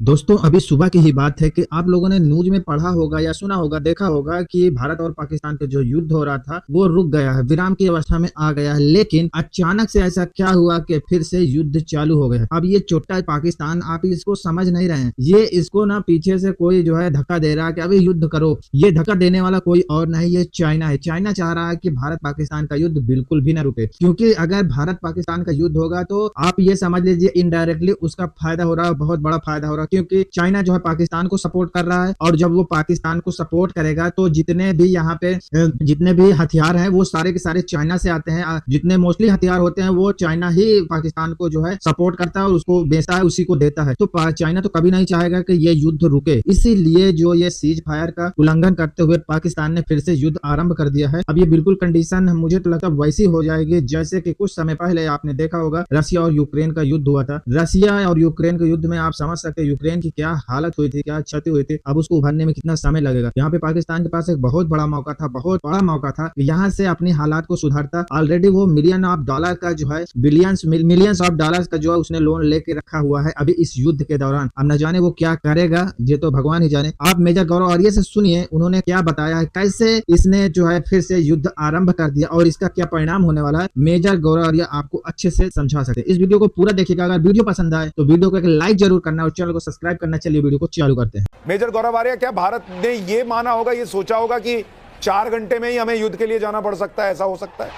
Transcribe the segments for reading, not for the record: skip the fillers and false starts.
दोस्तों अभी सुबह की ही बात है कि आप लोगों ने न्यूज में पढ़ा होगा या सुना होगा, देखा होगा कि भारत और पाकिस्तान का जो युद्ध हो रहा था वो रुक गया है, विराम की अवस्था में आ गया है। लेकिन अचानक से ऐसा क्या हुआ कि फिर से युद्ध चालू हो गया। अब ये छोटा पाकिस्तान, आप इसको समझ नहीं रहे हैं। ये इसको ना पीछे से कोई जो है धक्का दे रहा है कि अभी युद्ध करो। ये धक्का देने वाला कोई और नहीं, ये चाइना है। चाइना चाह रहा है कि भारत पाकिस्तान का युद्ध बिल्कुल भी न रुके, क्योंकि अगर भारत पाकिस्तान का युद्ध होगा तो आप ये समझ लीजिए इनडायरेक्टली उसका फायदा हो रहा है, बहुत बड़ा फायदा हो रहा है। क्योंकि चाइना जो है पाकिस्तान को सपोर्ट कर रहा है, और जब वो पाकिस्तान को सपोर्ट करेगा तो जितने भी यहाँ पे जितने भी हथियार हैं वो सारे के सारे चाइना से आते हैं। जितने मोस्टली हथियार होते हैं वो चाइना ही पाकिस्तान को जो है सपोर्ट करता है और उसको बेचता है, उसी को देता है। तो चाइना तो कभी नहीं चाहेगा कि ये युद्ध रुके। इसीलिए जो ये सीज फायर का उल्लंघन करते हुए पाकिस्तान ने फिर से युद्ध आरंभ कर दिया है। अब ये बिल्कुल कंडीशन मुझे तो लगता है वैसी हो जाएगी जैसे कि कुछ समय पहले आपने देखा होगा रशिया और यूक्रेन का युद्ध हुआ था। रशिया और यूक्रेन के युद्ध में आप समझ सकते हैं यूक्रेन की क्या हालत हुई थी, क्या क्षति हुई थी। अब उसको उभरने में कितना समय लगेगा। यहाँ पे पाकिस्तान के पास एक बहुत बड़ा मौका था, बहुत बड़ा मौका था। यहाँ से अपनी हालात को सुधारता। ऑलरेडी वो मिलियन ऑफ डॉलर का जो है मिलियंस ऑफ डॉलर्स का जो है उसने लोन लेके रखा हुआ है अभी इस युद्ध के दौरान। अब न जाने वो क्या करेगा, ये तो भगवान ही जाने। आप मेजर गौरव आर्य से सुनिए उन्होंने क्या बताया है, कैसे इसने जो है फिर से युद्ध आरंभ कर दिया और इसका क्या परिणाम होने वाला है। मेजर गौरव आर्य आपको अच्छे से समझा सकते हैं। इस वीडियो को पूरा देखिएगा। अगर वीडियो पसंद आए तो वीडियो को एक लाइक जरूर करना और चैनल को सब्सक्राइब करना। चलिए वीडियो को चालू करते हैं। मेजर गौरव आर्य, क्या भारत ने ये माना होगा, ये सोचा होगा कि 4 घंटे में ही हमें युद्ध के लिए जाना पड़ सकता है, ऐसा हो सकता है?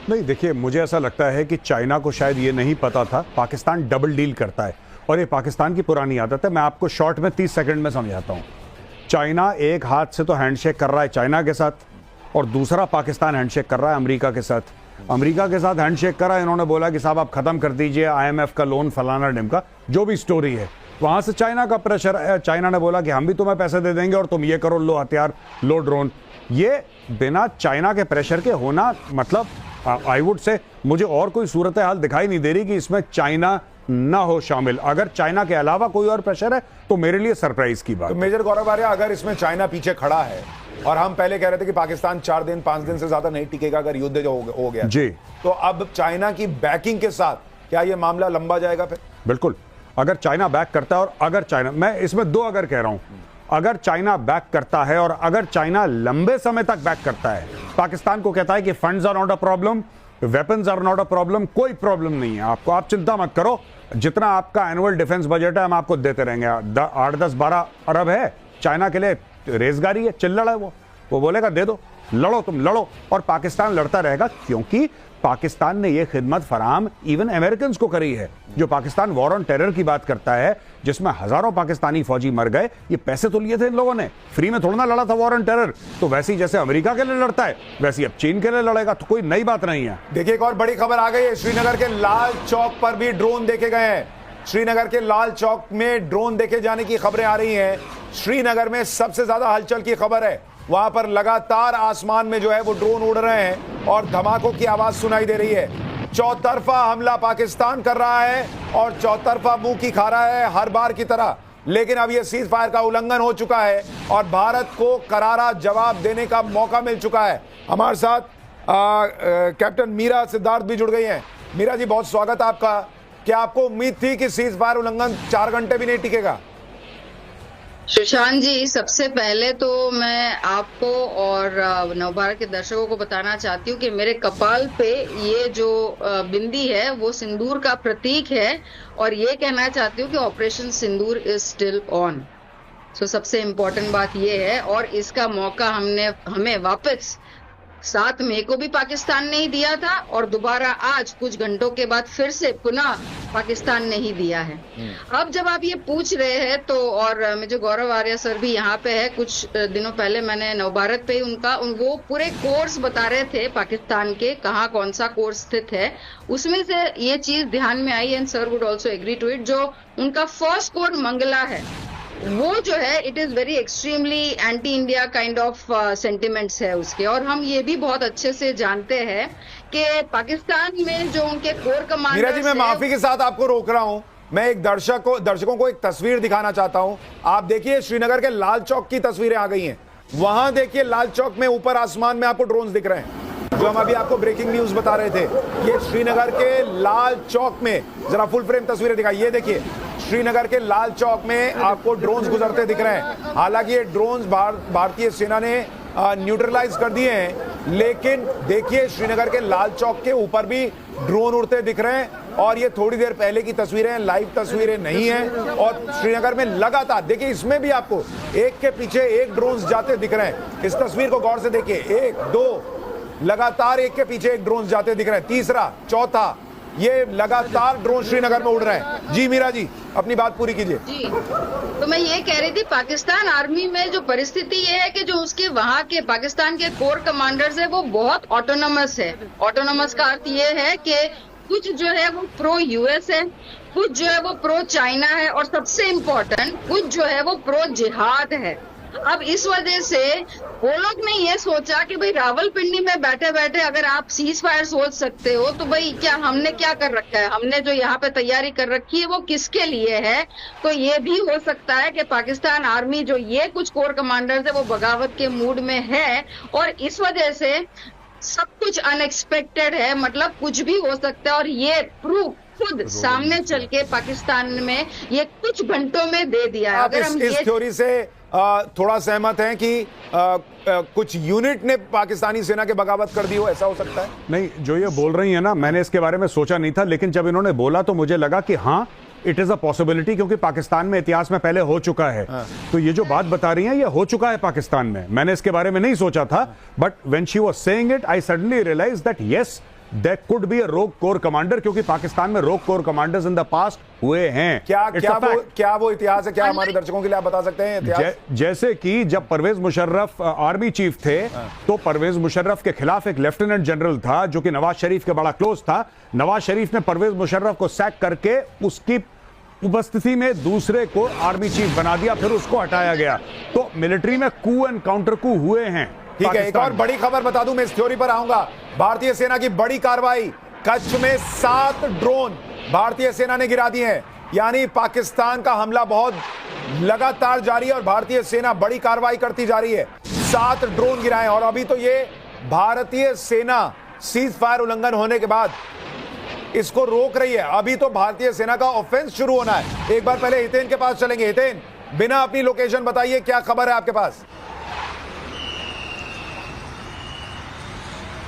नहीं, देखिए मुझे ऐसा लगता है कि चाइना को शायद ये नहीं पता था पाकिस्तान डबल डील करता है, और ये पाकिस्तान की पुरानी आदत है। मैं आपको शॉर्ट में 30 सेकंड में समझाता हूं। चाइना एक हाथ से तो हैंडशेक कर रहा है चाइना के साथ, और दूसरा पाकिस्तान हैंडशेक कर रहा है अमेरिका के साथ। अमेरिका के साथ हैंडशेक करा, इन्होंने बोला कि साहब आप खत्म कर दीजिए IMF का लोन, फलाना ढिमका, जो भी स्टोरी है। वहां से चाइना का प्रेशर है। चाइना ने बोला कि हम भी तुम्हें पैसे दे देंगे और तुम ये करो, लो हथियार, लो ड्रोन। ये बिना चाइना के प्रेशर के होना, मतलब आई वुड से मुझे और कोई सूरत हाल दिखाई नहीं दे रही कि इसमें चाइना ना हो शामिल। अगर चाइना के अलावा कोई और प्रेशर है तो मेरे लिए सरप्राइज की बात। तो मेजर गौरव आर्य, अगर इसमें चाइना पीछे खड़ा है और हम पहले कह रहे थे कि पाकिस्तान 4 दिन 5 दिन से ज्यादा नहीं टिकेगा अगर युद्ध जो हो गया जी, तो अब चाइना की बैकिंग के साथ क्या यह मामला लंबा जाएगा फिर? बिल्कुल। अगर चाइना बैक करता है, और अगर चाइना, मैं इसमें 2 अगर कह रहा हूं, अगर चाइना बैक करता है और अगर चाइना लंबे समय तक बैक करता है, पाकिस्तान को कहता है कि funds are not a problem, weapons are not a problem, कोई प्रॉब्लम नहीं है आपको, आप चिंता मत करो, जितना आपका एनुअल डिफेंस बजट है हम आपको देते रहेंगे। 8, 10, 12 अरब है चाइना के लिए, रेजगारी है, चिल्लड़ है वो बोलेगा दे दो, लड़ो, तुम लड़ो, और पाकिस्तान लड़ता रहेगा। क्योंकि पाकिस्तान ने यह खिदमत फराहम इवन अमेरिकन को करी है। जो पाकिस्तान वॉर ऑन टेरर की बात करता है, जिसमें हजारों पाकिस्तानी फौजी मर गए, ये पैसे तो लिए थे इन लोगों ने, फ्री में थोड़ा ना लड़ा था वॉर ऑन टेरर। तो वैसे ही जैसे अमेरिका के लिए लड़ता है वैसे अब चीन के लिए लड़ेगा, तो कोई नई बात नहीं है। देखिए एक और बड़ी खबर आ गई है, श्रीनगर के लाल चौक पर भी ड्रोन देखे गए हैं। श्रीनगर के लाल चौक में ड्रोन देखे जाने की खबरें आ रही हैं। श्रीनगर में सबसे ज्यादा हलचल की खबर है, वहां पर लगातार आसमान में जो है वो ड्रोन उड़ रहे हैं और धमाकों की आवाज सुनाई दे रही है। चौतरफा हमला पाकिस्तान कर रहा है और चौतरफा मुंह की खा रहा है हर बार की तरह। लेकिन अब यह सीज फायर का उल्लंघन हो चुका है और भारत को करारा जवाब देने का मौका मिल चुका है। हमारे साथ कैप्टन मीरा सिद्धार्थ भी जुड़ गई हैं। मीरा जी, बहुत स्वागत आपका। क्या आपको उम्मीद थी कि सीज फायर उल्लंघन 4 घंटे भी नहीं टिकेगा? सुशांत जी, सबसे पहले तो मैं आपको और नवभारत के दर्शकों को बताना चाहती हूँ कि मेरे कपाल पे ये जो बिंदी है वो सिंदूर का प्रतीक है, और ये कहना चाहती हूँ कि operation Sindoor is still on. So सबसे इम्पोर्टेंट बात ये है, और इसका मौका हमें वापस 7 मई को भी पाकिस्तान ने ही दिया था, और दोबारा आज कुछ घंटों के बाद फिर से पुनः पाकिस्तान ने ही दिया है। अब जब आप ये पूछ रहे हैं तो, और मेजर गौरव आर्य सर भी यहाँ पे है, कुछ दिनों पहले मैंने नवभारत पे वो पूरे कोर्स बता रहे थे पाकिस्तान के, कहाँ कौन सा कोर्स स्थित है। उसमें से ये चीज ध्यान में आई, and sir would also agree to it, जो उनका फर्स्ट कोर मंगला है वो जो है it is very extremely anti India kind of sentiments है उसके। और हम ये भी बहुत अच्छे से जानते हैं कि पाकिस्तान में जो उनके कोर कमांडर्स। मीरा जी, मैं माफी के साथ आपको रोक रहा हूं, मैं एक दर्शकों को एक तस्वीर दिखाना चाहता हूं। आप देखिए श्रीनगर के लाल चौक की तस्वीरें आ गई हैं। वहां देखिए लाल चौक में ऊपर आसमान में आपको ड्रोन्स दिख रहे हैं। जो हम अभी आपको ब्रेकिंग न्यूज बता रहे थे। ये श्रीनगर के लाल चौक में, जरा फुल फ्रेम तस्वीरें दिखाई, ये देखिए श्रीनगर के लाल चौक में आपको ड्रोन्स गुजरते दिख रहे हैं। हालांकि ये ड्रोन्स भारतीय सेना ने न्यूट्रलाइज कर दिए हैं, लेकिन देखिए श्रीनगर के लाल चौक के ऊपर भी ड्रोन उड़ते दिख रहे हैं। और ये थोड़ी देर पहले की तस्वीरें, लाइव तस्वीरें नहीं हैं। और श्रीनगर में लगातार देखिए, इसमें भी आपको एक के पीछे एक ड्रोन्स जाते दिख रहे हैं। इस तस्वीर को गौर से देखिए, 1 2 लगातार एक के पीछे एक ड्रोन्स जाते दिख रहे हैं, तीसरा, चौथा, ये लगातार ड्रोन श्रीनगर में उड़ रहे हैं। जी मीरा जी, अपनी बात पूरी कीजिए। जी, तो मैं ये कह रही थी, पाकिस्तान आर्मी में जो परिस्थिति ये है कि जो उसके वहाँ के पाकिस्तान के कोर कमांडर्स है वो बहुत ऑटोनोमस है। ऑटोनोमस का अर्थ ये है कि कुछ जो है वो प्रो यूएस है, कुछ जो है वो प्रो चाइना है, और सबसे इम्पोर्टेंट कुछ जो है वो प्रो जिहाद है। अब इस वजह से वो लोग ने ये सोचा कि भाई रावलपिंडी में बैठे बैठे अगर आप सीज फायर सोच सकते हो तो भाई क्या हमने क्या कर रखा है, हमने जो यहाँ पे तैयारी कर रखी है वो किसके लिए है। तो ये भी हो सकता है कि पाकिस्तान आर्मी जो ये कुछ कोर कमांडर्स है वो बगावत के मूड में है, और इस वजह से सब कुछ अनएक्सपेक्टेड है, मतलब कुछ भी हो सकता है। और ये प्रूफ खुद सामने चल के पाकिस्तान में ये कुछ घंटों में दे दिया है। अगर हम इस थ्योरी से थोड़ा सहमत हैं कि कुछ यूनिट ने पाकिस्तानी सेना के बगावत कर दी हो, ऐसा हो सकता है? नहीं, जो ये बोल रही है ना, मैंने इसके बारे में सोचा नहीं था, लेकिन जब इन्होंने बोला तो मुझे लगा कि हाँ, इट इज अ पॉसिबिलिटी, क्योंकि पाकिस्तान में इतिहास में पहले हो चुका है। तो ये जो बात बता रही हैं ये हो चुका है पाकिस्तान में। मैंने इसके बारे में नहीं सोचा था, but when she was saying it I suddenly realize that yes, there could be a rogue corps commander, क्योंकि पाकिस्तान में rogue corps commanders in the past हुए हैं। क्या वो इतिहास है? क्या हमारे दर्शकों के लिए आप बता सकते हैं इतिहास? जैसे कि जब परवेज मुशर्रफ आर्मी चीफ थे, तो परवेज मुशर्रफ के खिलाफ एक लेफ्टिनेंट जनरल था जो कि नवाज शरीफ के बड़ा क्लोज था। नवाज शरीफ ने परवेज मुशर्रफ को सैक करके उसकी उपस्थिति में दूसरे को आर्मी चीफ बना दिया, फिर उसको हटाया गया। तो मिलिट्री में कू एंड काउंटर कू हुए हैं। ठीक है, एक और बड़ी खबर बता दूं, मैं इस थ्योरी पर आऊंगा। भारतीय सेना की बड़ी कार्रवाई, कच्छ में 7 ड्रोन भारतीय सेना ने गिरा दिए हैं। यानी पाकिस्तान का हमला बहुत लगातार जारी है और भारतीय सेना बड़ी कार्रवाई करती जा रही है। 7 ड्रोन गिराए, और अभी तो ये भारतीय सेना सीज फायर उल्लंघन होने के बाद इसको रोक रही है। अभी तो भारतीय सेना का ऑफेंस शुरू होना है। एक बार पहले हितेन के पास चलेंगे। हितेन, बिना अपनी लोकेशन बताइए, क्या खबर है आपके पास?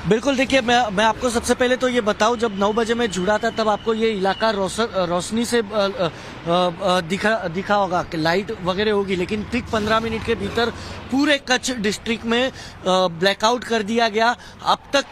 बिल्कुल, देखिए मैं आपको सबसे पहले तो ये बताऊं, जब 9 बजे मैं जुड़ा था तब आपको ये इलाका रोशनी से दिखा होगा कि लाइट वगैरह होगी, लेकिन ठीक 15 मिनट के भीतर पूरे कच्छ डिस्ट्रिक्ट में ब्लैकआउट कर दिया गया। अब तक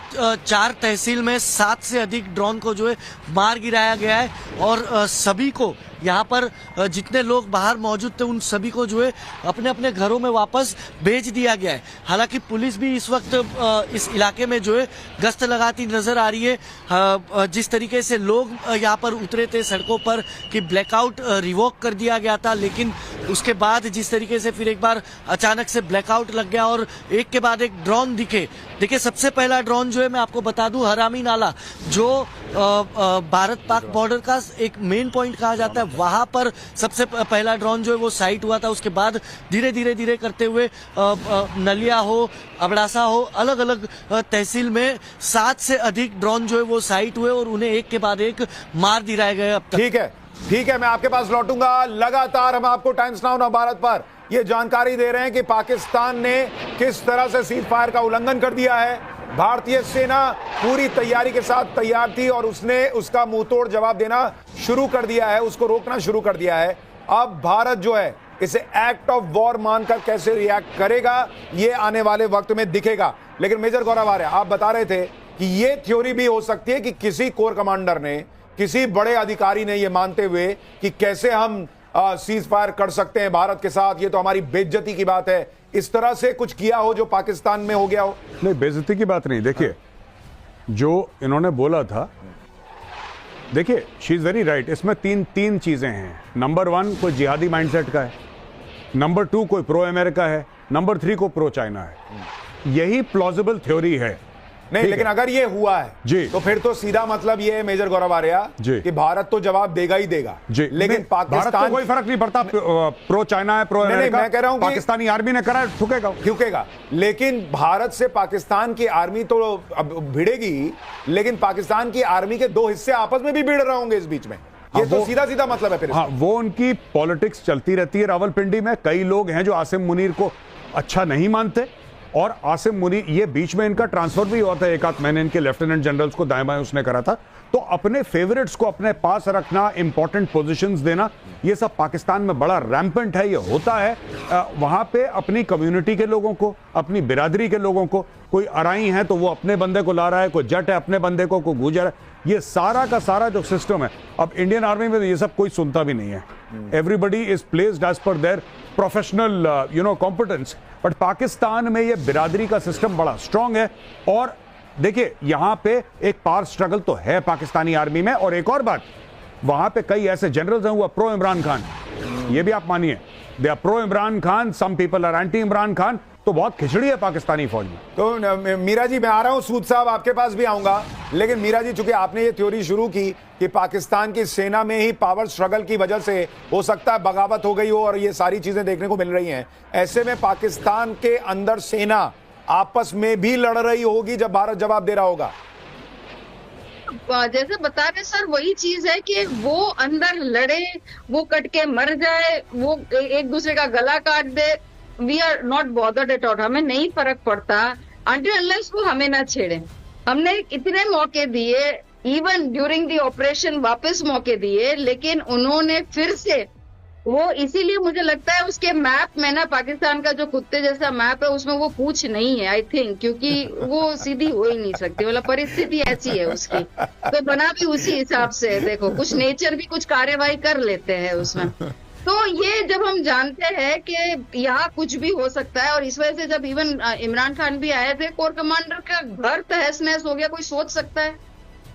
4 तहसील में 7 से अधिक ड्रोन को जो है मार गिराया गया है, और सभी को यहाँ पर जितने लोग बाहर मौजूद थे उन सभी को जो है अपने अपने घरों में वापस भेज दिया गया है। हालांकि पुलिस भी इस वक्त इस इलाके में जो है गश्त लगाती नजर आ रही है। जिस तरीके से लोग यहाँ पर उतरे थे सड़कों पर कि ब्लैकआउट रिवोक कर दिया गया था, लेकिन उसके बाद जिस तरीके से फिर एक बार अचानक से ब्लैकआउट लग गया और एक के बाद एक ड्रोन दिखे। देखिए, सबसे पहला ड्रोन जो है मैं आपको बता दूं, हरामी नाला जो भारत पाक बॉर्डर का एक मेन पॉइंट कहा जाता है, वहां पर सबसे पहला ड्रोन जो है वो साइट हुआ था। उसके बाद धीरे धीरे करते हुए नलिया हो, अबड़ासा हो, अलग अलग तहसील में 7 से अधिक ड्रोन जो है वो साइट हुए और उन्हें एक के बाद एक मार दिलाए गए। अब तक ठीक है, मैं आपके पास लौटूंगा। लगातार हम आपको टाइम्स नाउ भारत पर ये जानकारी दे रहे हैं कि पाकिस्तान ने किस तरह से सीज फायर का उल्लंघन कर दिया है। भारतीय सेना पूरी तैयारी के साथ तैयार थी और उसने उसका मुंहतोड़ जवाब देना शुरू कर दिया है, उसको रोकना शुरू कर दिया है। अब भारत जो है इसे एक्ट ऑफ वॉर मानकर कैसे रिएक्ट करेगा, ये आने वाले वक्त में दिखेगा। लेकिन मेजर गौरव आर्य, आप बता रहे थे कि ये थ्योरी भी हो सकती है कि किसी कोर कमांडर ने, किसी बड़े अधिकारी ने, ये मानते हुए कि कैसे हम सीज फायर कर सकते हैं भारत के साथ, ये तो हमारी बेइज्जती की बात है, इस तरह से कुछ किया हो जो पाकिस्तान में हो गया हो। नहीं, बेइज्जती की बात नहीं। देखिए, जो इन्होंने बोला था, देखिए शी इज वेरी राइट। इसमें तीन चीजें हैं। नंबर 1 कोई जिहादी माइंडसेट का है, नंबर 2 कोई प्रो अमेरिका है, नंबर 3 को प्रो चाइना है। यही प्लॉजिबल थ्योरी है। नहीं, लेकिन अगर ये हुआ है जी, तो फिर तो सीधा मतलब ये है मेजर गौरव आर्या जी कि भारत तो जवाब देगा ही देगा जी, लेकिन भारत को कोई फर्क नहीं पड़ता, प्रो चाइना है, प्रो अमेरिका। मैं कह रहा हूं पाकिस्तानी आर्मी ने करा, ठुकेगा। लेकिन भारत से पाकिस्तान की आर्मी तो अब भिड़ेगी, लेकिन पाकिस्तान की आर्मी के दो हिस्से आपस में भी भिड़ रहे होंगे इस बीच में। ये तो सीधा सीधा मतलब है फिर। हाँ, वो उनकी पॉलिटिक्स चलती रहती है। रावलपिंडी में कई लोग हैं जो आसिम मुनीर को अच्छा नहीं मानते, और आसिम मुनीर, ये बीच में इनका ट्रांसफर भी हुआ था, एक आध महीने इनके लेफ्टिनेंट जनरल्स को दाएं बाएं उसने करा था। तो अपने फेवरेट्स को अपने पास रखना, इंपॉर्टेंट पोजीशंस देना, ये सब पाकिस्तान में बड़ा रैम्पेंट है, ये होता है। वहां पे अपनी कम्युनिटी के लोगों को, अपनी बिरादरी के लोगों को, कोई अराई है तो वो अपने बंदे को ला रहा है, कोई जट है अपने बंदे को, कोई गुजर है, ये सारा का सारा जो सिस्टम है, अब इंडियन आर्मी में ये सब कोई सुनता भी नहीं है। Everybody is placed as per their professional competence. But Pakistan में ये बिरादरी का सिस्टम बड़ा स्ट्रांग है। और देखिए, यहां पे एक पावर स्ट्रगल तो है पाकिस्तानी आर्मी में। और एक और बात, वहां पे कई ऐसे जनरल्स हैं वो प्रो इमरान खान, ये भी आप मानिए, they are pro Imran Khan, some people are anti Imran Khan. तो बहुत खिचड़ी है पाकिस्तानी फौज में। तो मीरा जी, मैं आ रहा हूं, सूद साहब आपके पास भी आऊंगा, लेकिन मीरा जी, चूंकि आपने ये थ्योरी शुरू की कि पाकिस्तान की सेना में ही पावर स्ट्रगल की वजह से हो सकता है बगावत हो गई हो और ये सारी चीजें देखने को मिल रही हैं, ऐसे में पाकिस्तान के अंदर सेना आपस में भी लड़ रही होगी जब भारत जवाब दे रहा होगा। जैसे बता रहे सर, वही चीज है कि वो अंदर लड़े, वो कट के मर जाए, वो एक दूसरे का गला काट दे, we are not bothered at all, हमें नहीं फर्क पड़ता अनटिल अनलेस वो हमें ना छेड़े। हमने इतने मौके दिए, इवन ड्यूरिंग द ऑपरेशन वापस मौके दिए, लेकिन उन्होंने फिर से वो, इसीलिए मुझे लगता है उसके मैप में ना, पाकिस्तान का जो कुत्ते जैसा मैप है उसमें वो पूछ नहीं है, आई थिंक, क्योंकि वो सीधी हो ही नहीं सकती, मतलब परिस्थिति ऐसी है उसकी, तो बना भी उसी हिसाब से। देखो, कुछ नेचर भी कुछ कार्यवाही कर लेते हैं उसमें। तो ये जब हम जानते हैं कि यहाँ कुछ भी हो सकता है, और इस वजह से जब इवन इमरान खान भी आए थे, कोर कमांडर का घर तहस नहस हो गया, कोई सोच सकता है?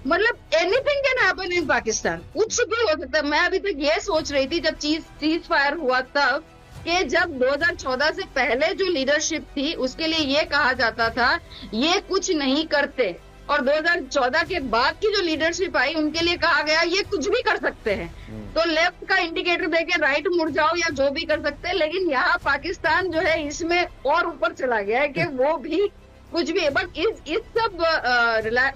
मतलब anything can happen in Pakistan, कुछ भी हो सकता है। मैं अभी तक ये सोच रही थी जब चीज फायर हुआ तब, कि जब 2014 से पहले जो लीडरशिप थी उसके लिए ये कहा जाता था ये कुछ नहीं करते, और 2014 के बाद की जो लीडरशिप आई उनके लिए कहा गया ये कुछ भी कर सकते हैं। तो लेफ्ट का इंडिकेटर देके राइट मुड़ जाओ या जो भी कर सकते हैं, लेकिन यहाँ पाकिस्तान जो है इसमें और ऊपर चला गया है कि वो भी कुछ भी। बट इस सब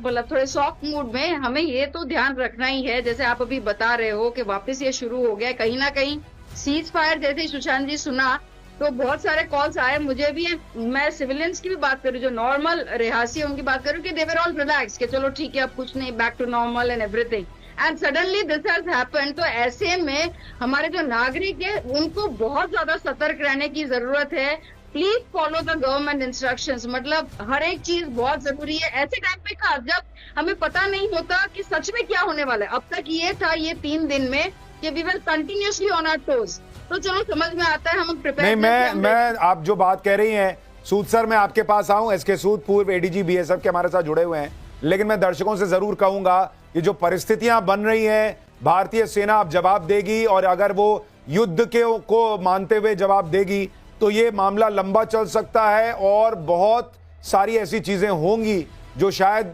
मतलब थोड़े सॉफ्ट मूड में हमें ये तो ध्यान रखना ही है, जैसे आप अभी बता रहे हो कि वापस ये शुरू हो गया कहीं ना कहीं सीज फायर। जैसे सुशांत जी सुना तो बहुत सारे कॉल्स आए मुझे भी, मैं सिविलियंस की भी बात करूँ, जो नॉर्मल रिहासी है उनकी बात करूँ कि दे वर ऑल रिलैक्स कि चलो ठीक है अब कुछ नहीं, back to normal and everything, and suddenly this has happened. तो ऐसे में हमारे जो नागरिक है उनको बहुत ज्यादा सतर्क रहने की जरूरत है। Please follow the government instructions, मतलब हर एक चीज बहुत जरूरी है ऐसे टाइम पे, खास जब हमें पता नहीं होता कि सच में क्या होने वाला है। अब तक ये था ये 3 दिन में कि we will continuously on our toes, तो चलो समझ में आता है, हम प्रिपेयर। नहीं, मैं आप जो बात कह रही हैं सूद सर, मैं आपके पास आऊं, एसके सूद पूर्व एडीजी बीएसएफ के हमारे साथ जुड़े हुए हैं, लेकिन मैं दर्शकों से जरूर कहूंगा कि जो परिस्थितियां बन रही हैं, भारतीय सेना अब जवाब देगी, और अगर वो युद्ध के को मानते हुए जवाब देगी तो ये मामला लंबा चल सकता है, और बहुत सारी ऐसी चीजें होंगी जो शायद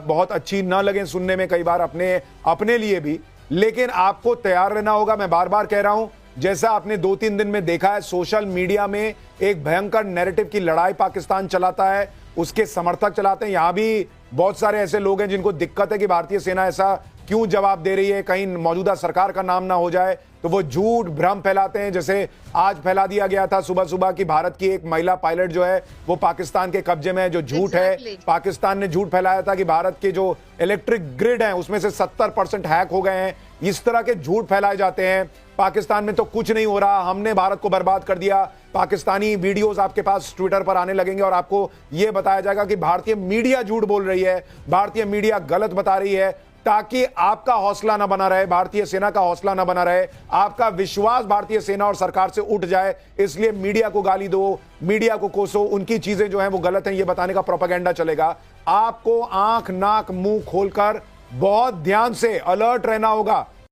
बहुत अच्छी ना लगे सुनने में कई बार अपने लिए भी, लेकिन आपको तैयार रहना होगा। मैं बार बार कह रहा हूं, जैसा आपने 2-3 दिन में देखा है, सोशल मीडिया में एक भयंकर नैरेटिव की लड़ाई पाकिस्तान चलाता है, उसके समर्थक चलाते हैं। यहां भी बहुत सारे ऐसे लोग हैं जिनको दिक्कत है कि भारतीय सेना ऐसा क्यों जवाब दे रही है, कहीं मौजूदा सरकार का नाम ना हो जाए, तो वो झूठ भ्रम फैलाते हैं। जैसे आज फैला दिया गया था सुबह सुबह कि भारत की एक महिला पायलट जो है वो पाकिस्तान के कब्जे में है, जो झूठ है। पाकिस्तान ने झूठ फैलाया था कि भारत के जो इलेक्ट्रिक ग्रिड है उसमें से 70% हैक हो गए हैं। इस तरह के झूठ फैलाए जाते हैं। पाकिस्तान में तो कुछ नहीं हो रहा, हमने भारत को बर्बाद कर दिया। पाकिस्तानी वीडियोस आपके पास ट्विटर पर आने लगेंगे और आपको यह बताया जाएगा कि भारतीय मीडिया झूठ बोल रही है, भारतीय मीडिया गलत बता रही है, ताकि आपका हौसला ना बना रहे, भारतीय सेना का हौसला ना बना रहे, आपका विश्वास भारतीय सेना और सरकार से उठ जाए। इसलिए मीडिया को गाली दो, मीडिया को कोसो, उनकी चीजें जो हैं वो गलत हैं, ये बताने का प्रोपेगेंडा चलेगा। आपको आंख नाक मुंह खोलकर बहुत ध्यान से अलर्ट रहना होगा।